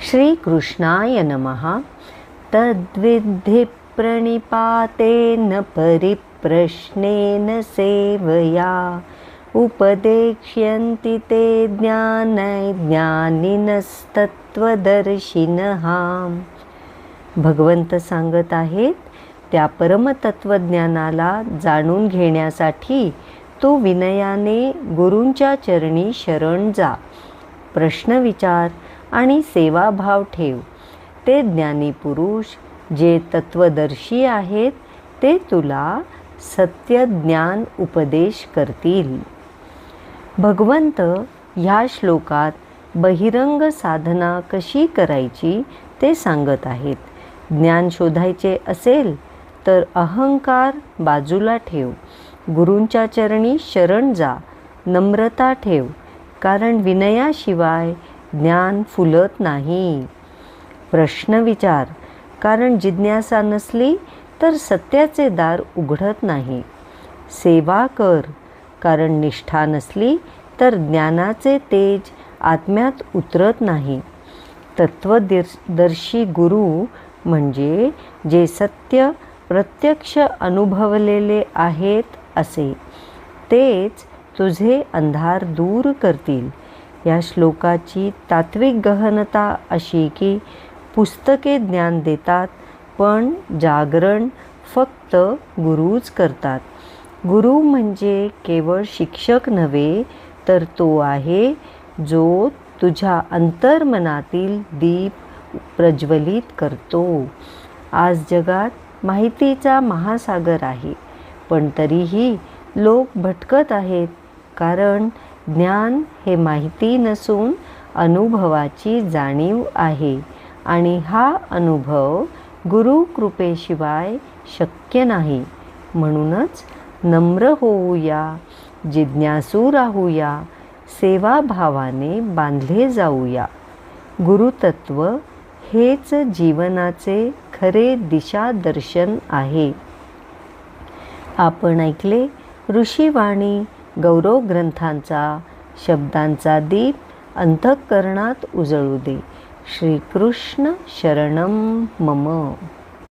श्रीकृष्णाय नमः। तद्विद्धि प्रणिपातेन परिप्रश्नेन सेवया उपदेक्ष्यन्ति ते ज्ञानिनस्तत्त्वदर्शिनः। भगवंत सांगत आहेत, त्या परमतत्वज्ञानाला जाणून घेण्यासाठी तू विनयाने गुरूंच्या चरणी शरण जा, प्रश्न विचार आणि सेवाभाव ठेव। ते ज्ञानी पुरुष जे तत्वदर्शी आहेत ते तुला सत्य ज्ञान उपदेश करतील। भगवंत ह्या श्लोकात बहिरंग साधना कशी करायची ते सांगत आहेत। ज्ञान शोधायचे असेल तर अहंकार बाजूला ठेव, गुरूंच्या चरणी शरण जा, नम्रता ठेव, कारण विनयाशिवाय ज्ञान फुलत नाही। प्रश्न विचार, कारण जिज्ञासा नसली तर सत्याचे दार उघडत नाही। सेवा कर, कारण निष्ठा नसली तर ज्ञानाचे तेज आत्म्यात उतरत नाही। तत्वदर्शी गुरु म्हणजे जे सत्य प्रत्यक्ष अनुभवलेले आहेत असे, तेच तुझे अंधार दूर करतील। या श्लोकाची तात्विक गहनता अशी की पुस्तके ज्ञान देतात, पण जागरण फक्त गुरुच करतात। गुरु म्हणजे केवळ शिक्षक नव्हे, तर तो आहे जो तुझ्या अंतर्मनातील दीप प्रज्वलित करतो। आज जगात माहितीचा महासागर आहे, पण तरीही लोक भटकत आहेत, कारण ज्ञान हे माहिती नसून अनुभवाची जाणीव आहे, आणि हा अनुभव गुरु कृपेशिवाय शक्य नाही। म्हणूनच नम्र होऊया, जिज्ञासू राहूया, सेवाभावाने बांधले जाऊया। गुरुतत्व हेच जीवनाचे खरे दिशादर्शन आहे। आपण ऐकले ऋषीवाणी गौरव ग्रंथांचा शब्दांचा दीप अंतःकरणात उजळू दे। श्रीकृष्ण शरणम मम।